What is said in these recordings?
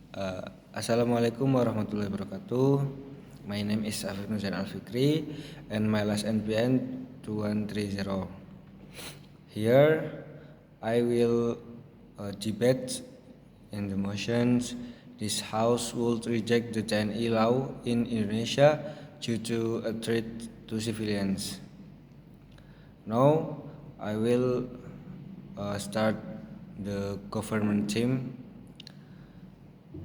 Assalamualaikum warahmatullahi wabarakatuh. My name is Afif Nurzain Alfikri and my last NPN 2130. Here I will debate in the motions. This House would reject the TNI law in Indonesia due to a threat to civilians. Now I will start the government team.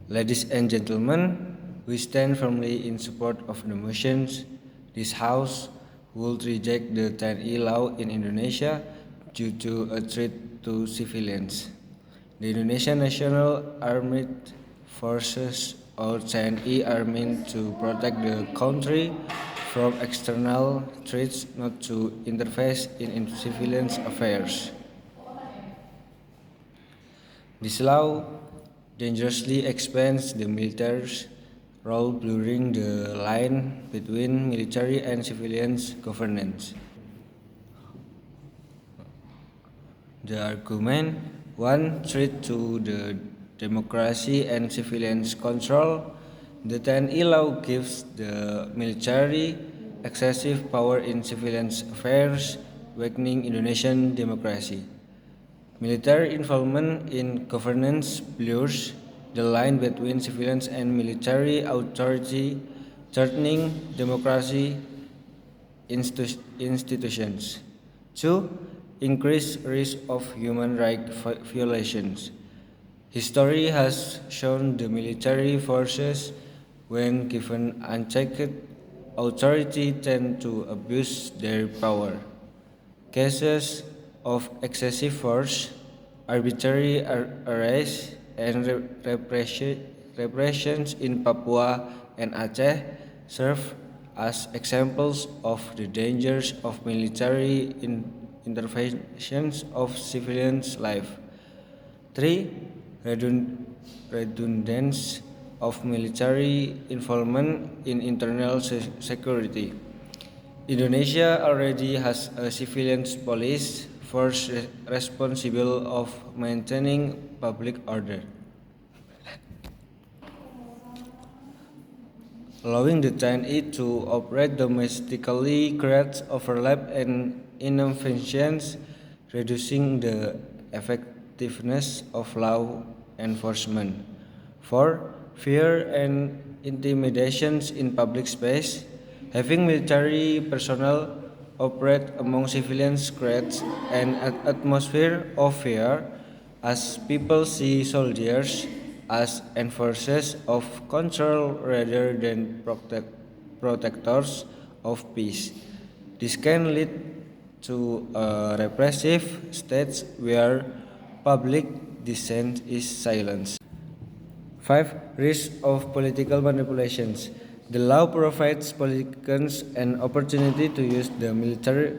Ladies and gentlemen, we stand firmly in support of the motions. This House would reject the TNI law in Indonesia due to a threat to civilians. The Indonesian National Armed Forces or TNI are meant to protect the country from external threats, not to interfere in civilians' affairs. This law dangerously expands the military's role, blurring the line between military and civilian governance. The argument: one, threat to the democracy and civilian control. The TNI law gives the military excessive power in civilian affairs, weakening Indonesian democracy. Military involvement in governance blurs the line between civilians and military authority, threatening democracy institutions. 2. Increased risk of human rights violations. History has shown the military forces, when given unchecked authority, tend to abuse their power. Cases of excessive force, arbitrary arrests, and repressions in Papua and Aceh serve as examples of the dangers of military interventions of civilians' life. 3. Redundance of military involvement in internal security. Indonesia already has a civilian police force responsible of maintaining public order. Allowing the TNI to operate domestically creates overlap and inefficiencies, reducing the effectiveness of law enforcement. 4. Fear and intimidations in public space. Having military personnel operate among civilians creates an atmosphere of fear, as people see soldiers as enforcers of control rather than protectors of peace. This can lead to a repressive state where public dissent is silenced. 5. Risk of political manipulations. The law provides politicians an opportunity to use the military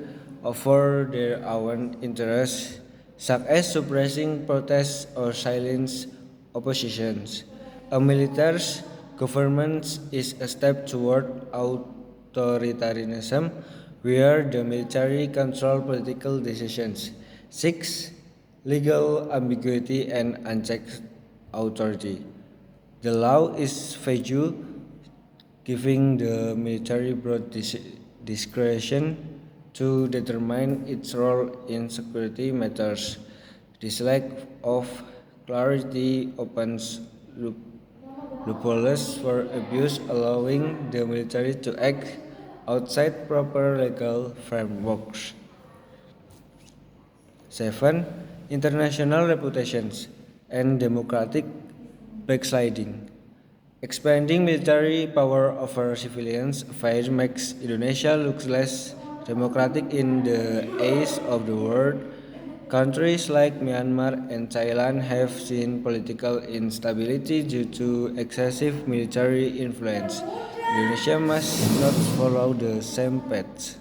for their own interests, such as suppressing protests or silence oppositions. A military government is a step toward authoritarianism, where the military control political decisions. 6. Legal ambiguity and unchecked authority. The law is vague, giving the military broad discretion to determine its role in security matters. This lack of clarity opens loopholes for abuse, allowing the military to act outside proper legal frameworks. 7. International reputations and democratic backsliding. Expanding military power over civilians affairs makes Indonesia look less democratic in the eyes of the world. Countries like Myanmar and Thailand have seen political instability due to excessive military influence. Indonesia must not follow the same path.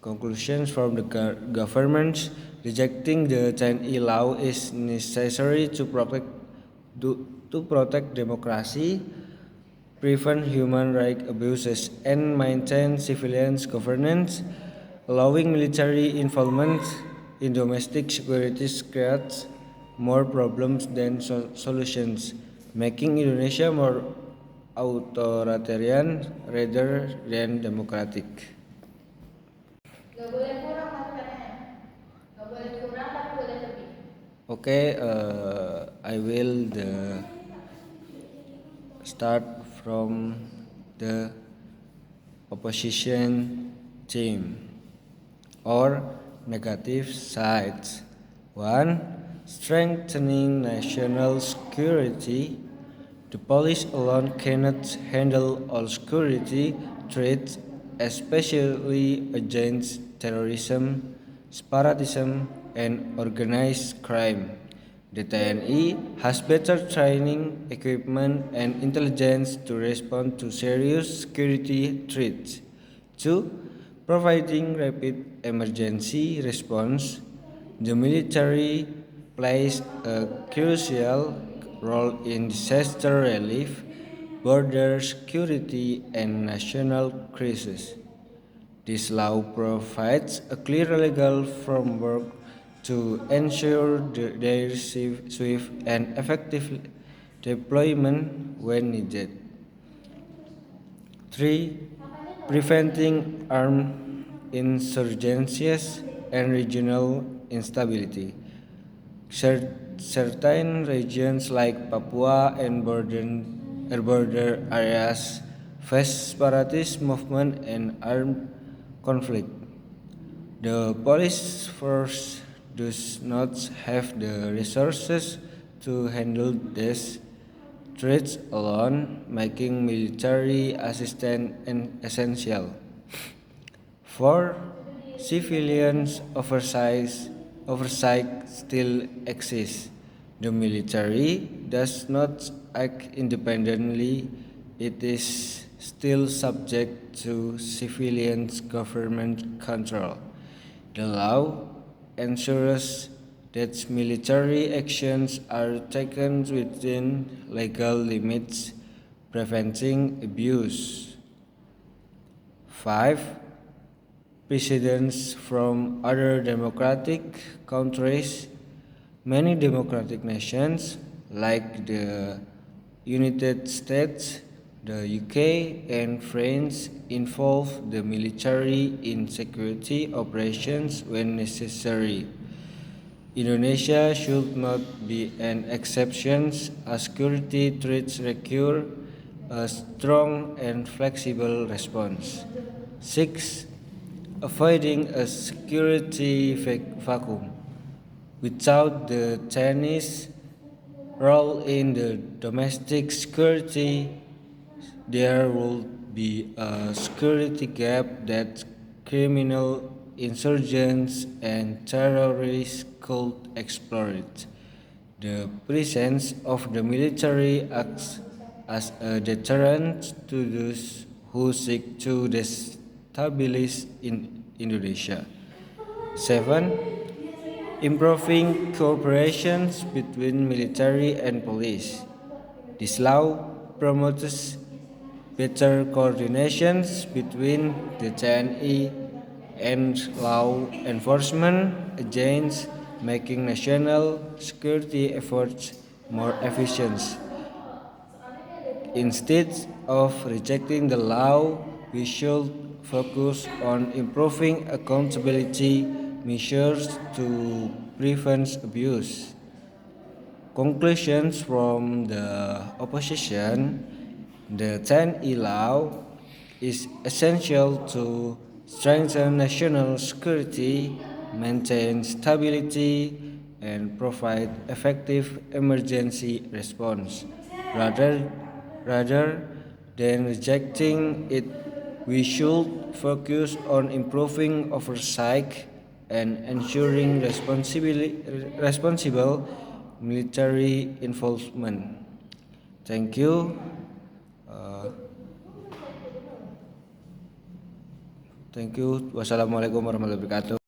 Conclusions from the government: rejecting the TNI law is necessary to protect democracy, prevent human rights abuses, and maintain civilian governance. Allowing military involvement in domestic security creates more problems than solutions, making Indonesia more authoritarian rather than democratic. Gak boleh kurang masukannya. Gak boleh kurang tapi boleh lebih. Okay, I will start from the opposition team or negative sides. 1. Strengthening national security. The police alone cannot handle all security threats, especially against terrorism, separatism, and organized crime. The TNI has better training, equipment, and intelligence to respond to serious security threats. 2. Providing rapid emergency response. The military plays a crucial role in disaster relief, border security, and national crisis. This law provides a clear legal framework to ensure their swift and effective deployment when needed. 3. Preventing armed insurgencies and regional instability. Certain regions like Papua and border areas face separatist movement and armed conflict. The police force does not have the resources to handle these threats alone, making military assistance essential. 4. Civilians oversight still exists. The military does not act independently. It is still subject to civilian government control. The law ensures that military actions are taken within legal limits, preventing abuse. 5. Precedents from other democratic countries. Many democratic nations, like the United States, the UK, and France, involve the military in security operations when necessary. Indonesia should not be an exception, as security threats require a strong and flexible response. 6. Avoiding a security vacuum. Without the Chinese role in the domestic security, there would be a security gap that criminal insurgents and terrorists could exploit. The presence of the military acts as a deterrent to those who seek to destabilize in Indonesia. 7. Improving cooperation between military and police. This law promotes better coordination between the TNI and law enforcement agents, making national security efforts more efficient. Instead of rejecting the law, we should focus on improving accountability measures to prevent abuse. Conclusions from the opposition. The 10E law is essential to strengthen national security, maintain stability, and provide effective emergency response. Rather than rejecting it, we should focus on improving oversight and ensuring responsible military involvement. Thank you. Thank you. Wassalamualaikum warahmatullahi wabarakatuh.